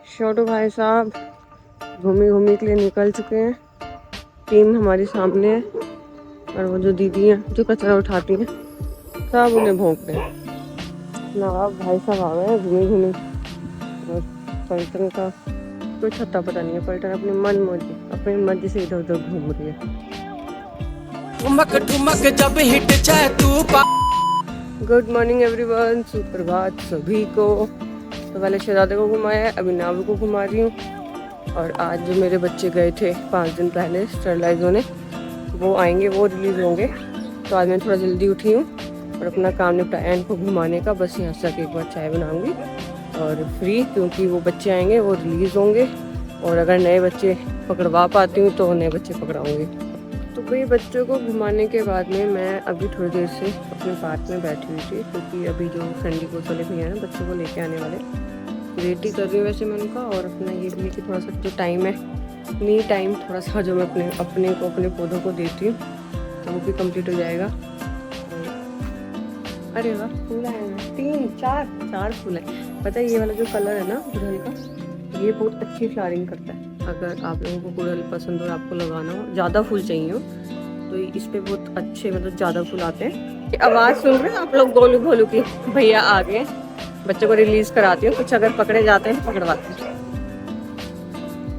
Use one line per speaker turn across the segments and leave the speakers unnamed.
छोटू भाई साहब घूमी घूमी के लिए निकल चुके हैं। टीम हमारे सामने है और वो जो दीदी हैं जो कचरा उठाती हैं सब उन्हें भोंक रहे हैं। नवाब भाई साहब आ गए हैं घूमी घूमी और पलटन का कुछ हत्ता पता नहीं है। पलटन अपनी मर्जी से इधर उधर घूम रही है। गुड मॉर्निंग एवरीवन, सुप्रभात सभी को। तो पहले शहजादे को घुमाया, अभी नावू को घुमा रही हूँ। और आज जो मेरे बच्चे गए थे 5 दिन पहले स्टरलाइज होने, वो आएंगे, वो रिलीज़ होंगे। तो आज मैं थोड़ा जल्दी उठी हूँ और अपना काम निपटाया इनको घुमाने का। बस यहाँ से एक बार चाय बनाऊँगी और फ्री, क्योंकि वो बच्चे आएंगे, वो रिलीज़ होंगे। और अगर नए बच्चे पकड़वा पाती हूँ तो नए बच्चे पकड़ाऊँगी। तो भाई बच्चों को घुमाने के बाद में मैं अभी थोड़ी देर से अपने पार्क में बैठी हुई थी, क्योंकि अभी जो संडी को चले भैया ना बच्चों को लेके आने वाले, वेट ही कर रही हूँ वैसे मैं उनका। और अपना ये भी कि थोड़ा सा जो टाइम है, मी टाइम थोड़ा सा जो मैं अपने पौधों को देती हूँ, तो वो भी कंप्लीट हो जाएगा। अरे वाह, फूल आए हैं 3-4 फूल है। पता है ये वाला जो कलर है ना गुड़हल का, ये बहुत अच्छी फ्लावरिंग करता है। अगर आप लोगों को गुड़हल पसंद हो, आपको लगाना हो, ज़्यादा फूल चाहिए हो, तो इस पे बहुत अच्छे मतलब ज़्यादा फूल आते हैं। आवाज़ सुन रहे हैं आप लोग गोलू गोलू की? भैया आ गए, बच्चों को रिलीज़ कराती हूँ। कुछ अगर पकड़े जाते हैं पकड़वाते हैं।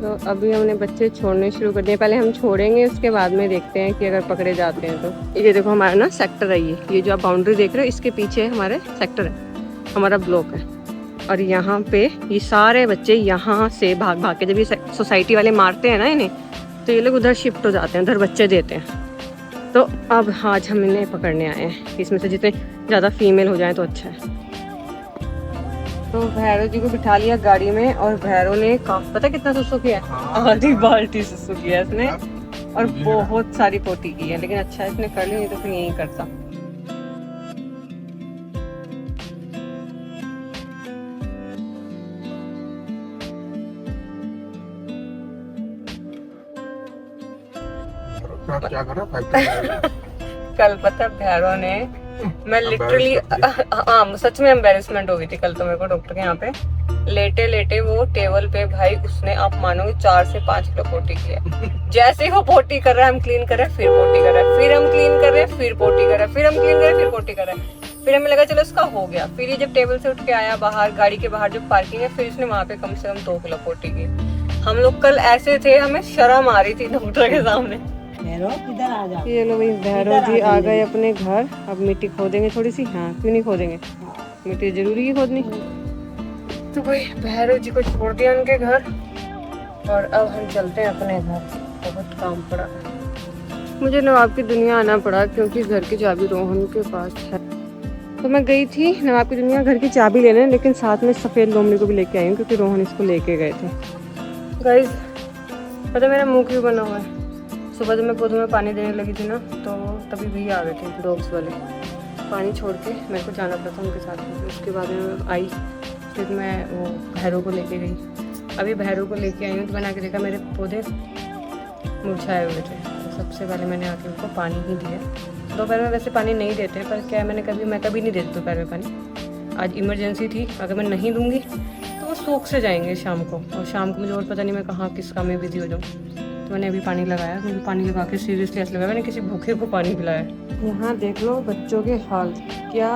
तो अभी हमने बच्चे छोड़ने शुरू कर दिए। पहले हम छोड़ेंगे, उसके बाद में देखते हैं कि अगर पकड़े जाते हैं तो। ये देखो हमारा ना सेक्टर है, ये जो आप बाउंड्री देख रहे हो, इसके पीछे हमारे सेक्टर है, हमारा ब्लॉक है। और यहाँ पे ये सारे बच्चे यहाँ से भाग भाग के, जब ये सोसाइटी वाले मारते हैं ना इन्हें, तो ये लोग उधर शिफ्ट हो जाते हैं, उधर बच्चे देते हैं। तो अब आज हम इन्हें पकड़ने आए हैं। इसमें से जितने ज़्यादा फीमेल हो जाए तो अच्छा है। तो भैरव जी को बिठा लिया गाड़ी में, और भैरव ने पता कितना सुसु किया, आधी बाल्टी सुसु किया इसने, और बहुत सारी पोटी की है। लेकिन अच्छा इसने कर ली, नहीं तो फिर यही करता।
क्या करा
कल पता भैरव ने, मैं लिटरली हाँ सच में एम्बेरसमेंट हो गई थी कल तो मेरे को डॉक्टर के यहाँ पे। लेटे लेटे वो टेबल पे भाई, उसने आप मानोगे 4 से 5 किलो पोटी किया। जैसे ही वो पोटी कर रहा है, हम क्लीन कर रहे हैं, फिर पोटी कर रहा है, फिर हम क्लीन कर रहे हैं, फिर पोटी कर रहा है, फिर हम क्लीन कर रहे हैं, फिर पोटी कर रहा है। फिर हमें लगा चलो इसका हो गया। फिर ये जब टेबल से उठ के आया बाहर, गाड़ी के बाहर जो पार्किंग है, फिर इसने वहाँ पे कम से कम 2 किलो पोटी की। हम लोग कल ऐसे थे, हमें शर्म आ रही थी डॉक्टर के सामने।
इधर आ जा।
ये लो भाई, भैरव जी आ गए अपने घर। अब मिट्टी खोदेंगे थोड़ी सी। हाँ क्यों नहीं खोदेंगे, मिट्टी जरूरी है खोदनी। तो भाई भैरव जी को छोड़ दिया उनके घर, और अब हम चलते हैं अपने घर। बहुत काम पड़ा, मुझे नवाब की दुनिया आना पड़ा, क्योंकि घर की चाबी रोहन के पास है। तो मैं गई थी नवाब की दुनिया घर की चाबी लेने, लेकिन साथ में सफ़ेद लोमड़ी को भी लेके आई हूँ, क्योंकि रोहन इसको लेके गए थे। गाइस पता मेरा मुँह क्यों बना हुआ है? सुबह जब मैं पौधों में पानी देने लगी थी ना, तो तभी भैया आ गए थे डॉग्स वाले। पानी छोड़ के मेरे को जाना पड़ा था उनके साथ में। उसके बाद में आई, फिर मैं वो भैरव को लेके गई। अभी भैरव को लेके आई हूँ तो मैंने आके देखा मेरे पौधे मुरझाए हुए थे। तो सबसे पहले मैंने आके उनको पानी ही दिया। दोपहर में वैसे पानी नहीं देते, पर क्या है, मैं कभी नहीं देती दोपहर में पानी। आज इमरजेंसी थी, अगर मैं नहीं दूँगी तो वो सूख से जाएंगे शाम को, और शाम को मुझे और पता नहीं मैं कहाँ किस काम में बिजी हो जाऊँ। तो मैंने अभी पानी लगाया। मुझे पानी लगा के सीरियसली ऐसा लगा मैंने किसी भूखे को पानी पिलाया। यहाँ देख लो बच्चों के हाल, क्या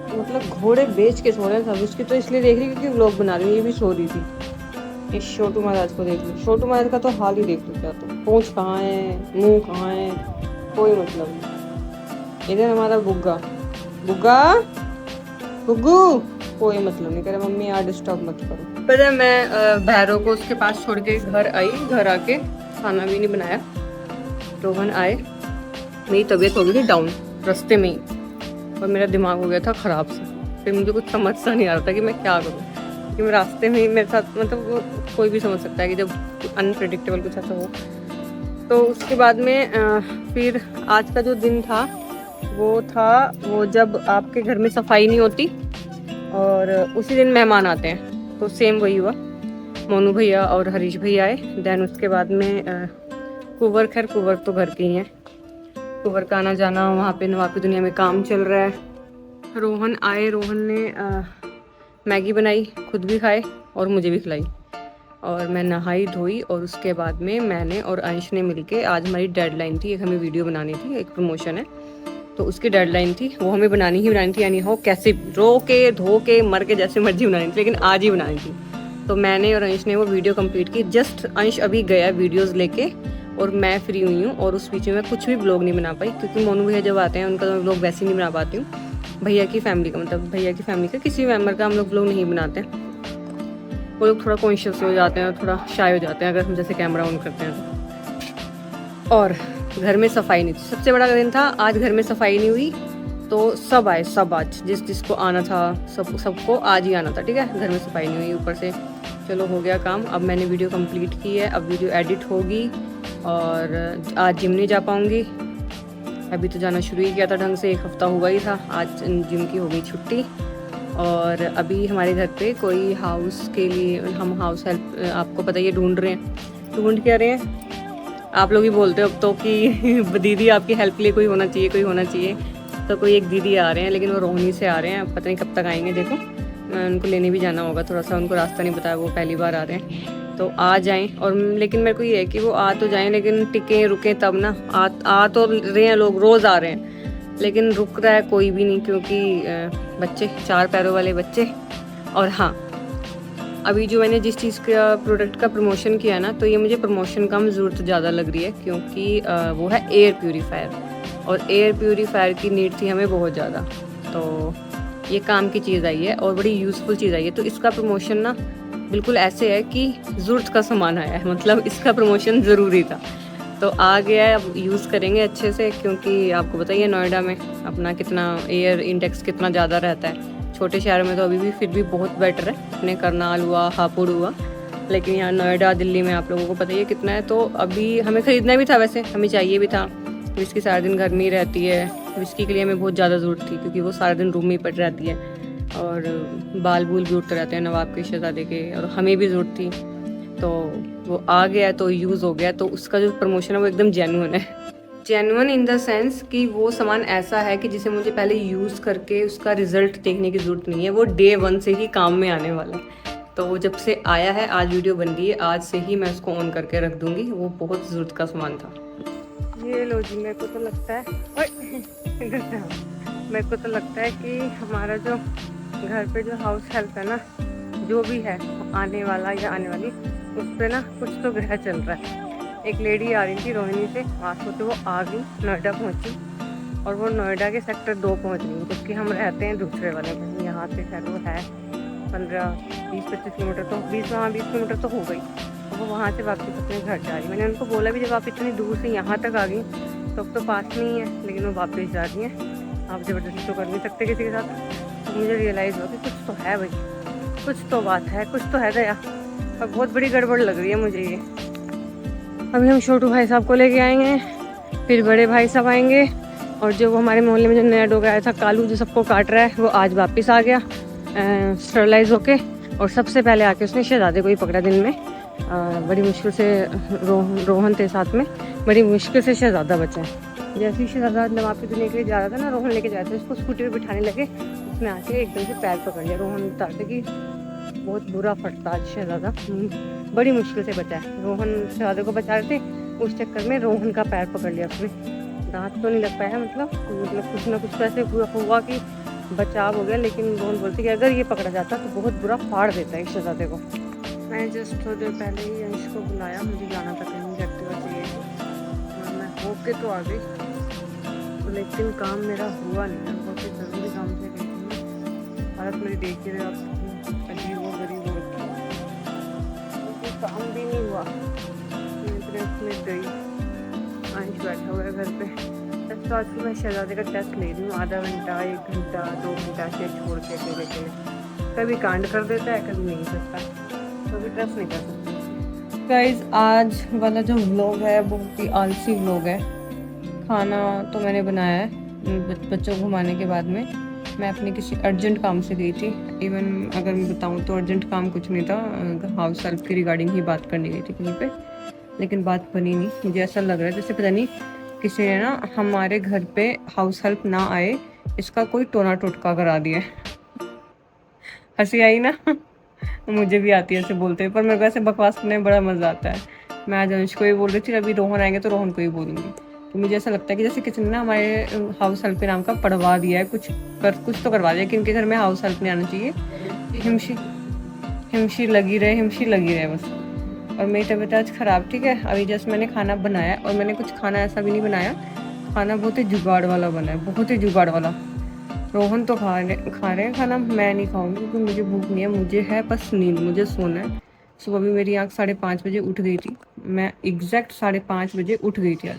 मतलब घोड़े बेच के सो रहे हैं सब। उसकी तो इसलिए देख रही क्योंकि व्लॉग बना रही हूँ, ये भी सो रही थी। इस छोटू महाराज को देख लो, छोटू महाराज का तो हाल ही देख लो। क्या तो पूंछ कहाँ है, मुंह कहाँ है, कोई मतलब नहीं। इधर हमारा बुग्गा बुग्गू, कोई मतलब नहीं। कह रहा मम्मी यार डिस्टर्ब मत करो। पता है मैं भैरव को उसके पास छोड़ के घर आई। घर आके खाना भी नहीं बनाया। रोहन आए, मेरी तबीयत हो गई थी डाउन रास्ते में ही, और मेरा दिमाग हो गया था ख़राब से। फिर मुझे कुछ समझ सा नहीं आ रहा था कि मैं क्या करूँ, कि मैं रास्ते में ही मेरे साथ, मतलब वो कोई भी समझ सकता है कि जब अनप्रेडिक्टेबल कुछ ऐसा हो। तो उसके बाद में फिर आज का जो दिन था वो जब आपके घर में सफाई नहीं होती और उसी दिन मेहमान आते हैं, तो सेम वही हुआ। मोनू भैया और हरीश भैया आए। देन उसके बाद में कुंवर, खैर कुंवर तो घर के ही हैं, कुंवर का आना जाना, वहाँ पे नवाब की दुनिया में काम चल रहा है। रोहन आए, रोहन ने मैगी बनाई, खुद भी खाए और मुझे भी खिलाई। और मैं नहाई धोई और उसके बाद में मैंने और अंश ने मिलके, आज हमारी डेडलाइन थी, एक हमें वीडियो बनानी थी, एक प्रमोशन है तो उसकी डेडलाइन थी, वो हमें बनानी ही बनानी थी, यानी हो कैसे रो के धो के मर के जैसे मर्जी बनानी थी, लेकिन आज ही बनानी थी। तो मैंने और अंश ने वो वीडियो कंप्लीट की। जस्ट अंश अभी गया वीडियोस लेके और मैं फ्री हुई हूँ, और उस बीच में मैं कुछ भी ब्लॉग नहीं बना पाई, क्योंकि मोनू भैया जब आते हैं उनका तो मैं ब्लॉग वैसे ही नहीं बना पाती हूँ। भैया की फैमिली का, मतलब भैया की फैमिली का किसी मेम्बर का हम लोग ब्लॉग नहीं बनाते हैं। वो लोग थोड़ा कॉन्शियस हो जाते हैं और थोड़ा शाय हो जाते हैं अगर हम जैसे कैमरा ऑन करते हैं तो। और घर में सफाई नहीं थी, सबसे बड़ा दिन था आज, घर में सफाई नहीं हुई तो सब आए, सब आज जिसको आना था सबको आज ही आना था, ठीक है। घर में सफाई नहीं हुई ऊपर से, चलो हो गया काम। अब मैंने वीडियो कंप्लीट की है, अब वीडियो एडिट होगी और आज जिम नहीं जा पाऊँगी। अभी तो जाना शुरू ही किया था ढंग से, 1 हफ्ता हुआ ही था, आज जिम की हो गई छुट्टी। और अभी हमारे घर पे कोई हाउस के लिए, हम हाउस हेल्प आपको पता ही है ढूंढ रहे हैं। ढूंढ क्या रहे हैं आप लोग ही बोलते हो अब तो कि दीदी आपकी हेल्प के लिए कोई होना चाहिए, कोई होना चाहिए। तो कोई एक दीदी आ रहे हैं, लेकिन वो रोहिणी से आ रहे हैं, पता नहीं कब तक आएंगे। देखो उनको लेने भी जाना होगा, थोड़ा सा उनको रास्ता नहीं पता, वो पहली बार आ रहे हैं तो आ जाएं। और लेकिन मेरे को ये है कि वो आ तो जाएं, लेकिन टिकें रुकें तब ना। आ तो रहे हैं लोग, रोज़ आ रहे हैं, लेकिन रुक रहा है कोई भी नहीं, क्योंकि बच्चे, 4 पैरों वाले बच्चे। और हाँ, अभी जो मैंने जिस चीज़ का प्रोडक्ट का प्रमोशन किया ना, तो ये मुझे प्रमोशन कम ज़रूरत ज़्यादा लग रही है, क्योंकि वो है एयर प्यूरीफायर, और एयर प्यूरीफायर की नीड थी हमें बहुत ज़्यादा। तो ये काम की चीज़ आई है और बड़ी यूज़फुल चीज़ आई है। तो इसका प्रमोशन ना बिल्कुल ऐसे है कि ज़रूरत का सामान आया है, मतलब इसका प्रमोशन ज़रूरी था तो आ गया है। अब यूज़ करेंगे अच्छे से, क्योंकि आपको बताइए नोएडा में अपना कितना एयर इंडेक्स कितना ज़्यादा रहता है। छोटे शहरों में तो अभी भी फिर भी बहुत बेटर है, अपने करनाल हुआ, हापुड़ हुआ, लेकिन यहाँ नोएडा दिल्ली में आप लोगों को पता ही है कितना है। तो अभी हमें ख़रीदना भी था, वैसे हमें चाहिए भी था। विस्की सारा दिन घर में ही रहती है, विस्की के लिए हमें बहुत ज़्यादा ज़रूरत थी, क्योंकि वो सारा दिन रूम में ही पड़ रहती है और बाल बूल भी उठते रहते हैं नवाब के, शहजादे के, और हमें भी ज़रूरत थी। तो वो आ गया तो यूज़ हो गया। तो उसका जो प्रमोशन है वो एकदम जेन्युइन है। जेन्युइन इन द सेंस कि वो सामान ऐसा है कि जिसे मुझे पहले यूज़ करके उसका रिजल्ट देखने की ज़रूरत नहीं है, वो डे 1 से ही काम में आने वाला है। तो वो जब से आया है, आज वीडियो बन रही है, आज से ही मैं उसको ऑन करके रख दूँगी। वो बहुत ज़रूरत का सामान था। ये लो जी, मेरे को तो लगता है मेरे को तो लगता है कि हमारा जो घर पे जो हाउस हेल्प है ना, जो भी है आने वाला या आने वाली, उस पर ना कुछ तो ग्रह चल रहा है। एक लेडी आ रही थी रोहिणी से, वहाँ से वो आ गई, नोएडा पहुँची, और वो नोएडा के सेक्टर 2 पहुँच गई, जबकि हम रहते हैं दूसरे वाले में। यहाँ से खैर वो है 15-20-25 किलोमीटर, तो 20 किलोमीटर तो हो गई। और वो वहाँ से वापस अपने घर जा रही। मैंने उनको बोला भी, जब आप इतनी दूर से यहाँ तक आ गई तो अब तो पास में ही है, लेकिन वो वापस जा रही हैं। आप ज़बरदस्ती तो कर नहीं सकते किसी के साथ। तो मुझे रियलाइज़ हुआ कि कुछ तो है भाई, कुछ तो बात है, कुछ तो है दया, और बहुत बड़ी गड़बड़ लग रही है मुझे ये। अभी हम छोटू भाई साहब को लेके आएंगे, फिर बड़े भाई साहब आएंगे, और जो वो हमारे मोहल्ले में जो नया डॉग आया था कालू, जो सबको काट रहा है, वो आज वापस आ गया स्टरलाइज होके। और सबसे पहले आके उसने शहजादे को ही पकड़ा दिन में। बड़ी मुश्किल से रोहन थे साथ में, बड़ी मुश्किल से शहजादा बचा है। जैसे ही शहजादा नवाब की दुनिया के लिए जा रहा था ना, रोहन लेके जाते थे उसको, स्कूटी पे बिठाने लगे, उसने आके एकदम से पैर पकड़ लिया। रोहन बताते कि बहुत बुरा फटता आज शहजादा, बड़ी मुश्किल से बचा है। रोहन शहजादे को बचा रहे थे, उस चक्कर में रोहन का पैर पकड़ लिया उसने। दांत तो नहीं लग पाया, मतलब कुछ ना कुछ तो ऐसे हुआ कि बचाव हो गया, लेकिन रोहन बोलते कि अगर ये पकड़ा जाता तो बहुत बुरा फाड़ देता है शहजादे को। मैंने जस्ट थोड़ी देर पहले ही अंश को बुलाया, मुझे जाना था कहीं, एक्टिवा चाहिए थी, और मैं होके तो आ गई, लेकिन काम मेरा हुआ नहीं है। बहुत ही ज़रूरी काम से गई थी। हालत मेरी देख रहे आप, अजीब वो गरीब हो रखी, काम भी नहीं हुआ। मैं गई, अंश बैठा हुआ है घर पे। तो आज मैं शहजादे का टेस्ट ले रही हूँ, आधा घंटा, 1 घंटा, 2 घंटा से छोड़ के अकेले। कभी कांड कर देता है, कभी नहीं करता, कभी ट्रस्ट नहीं कर सकते। गाइस, आज वाला जो व्लॉग है बहुत ही आलसी व्लॉग है। खाना तो मैंने बनाया है बच्चों को घुमाने के बाद में। मैं अपने किसी अर्जेंट काम से गई थी। इवन अगर मैं बताऊँ तो अर्जेंट काम कुछ नहीं था, हाउस हेल्प की रिगार्डिंग ही बात करने गई थी कहीं पे, लेकिन बात बनी नहीं। मुझे ऐसा लग रहा है जैसे पता नहीं किसी ने ना हमारे घर पे हाउस हेल्प ना आए, इसका कोई टोना टोटका करा दिया है। हंसी आई ना? मुझे भी आती है ऐसे बोलते हैं, पर मेरे को ऐसे बकवास करने में बड़ा मज़ा आता है। मैं आज अंश को ही बोल रही थी, अभी रोहन आएंगे तो रोहन को ही बोलूँगी। तो मुझे ऐसा लगता है कि जैसे किसी ने ना हमारे हाउस हेल्प के नाम का पढ़वा दिया है, कुछ तो करवा दिया कि इनके घर में हाउस हेल्प नहीं आना चाहिए, हिमशी लगी रहे बस। और मेरी तबीयत आज ख़राब, ठीक है। अभी जस्ट मैंने खाना बनाया, और मैंने कुछ खाना ऐसा भी नहीं बनाया, खाना बहुत ही जुगाड़ वाला बना है, बहुत ही जुगाड़ वाला। रोहन तो खा रहे हैं खाना, मैं नहीं खाऊंगी क्योंकि मुझे भूख नहीं है, मुझे है बस नींद, मुझे सोना है। सुबह भी मेरी आँख 5:30 बजे उठ गई थी, मैं एग्जैक्ट 5:30 बजे उठ गई थी आज।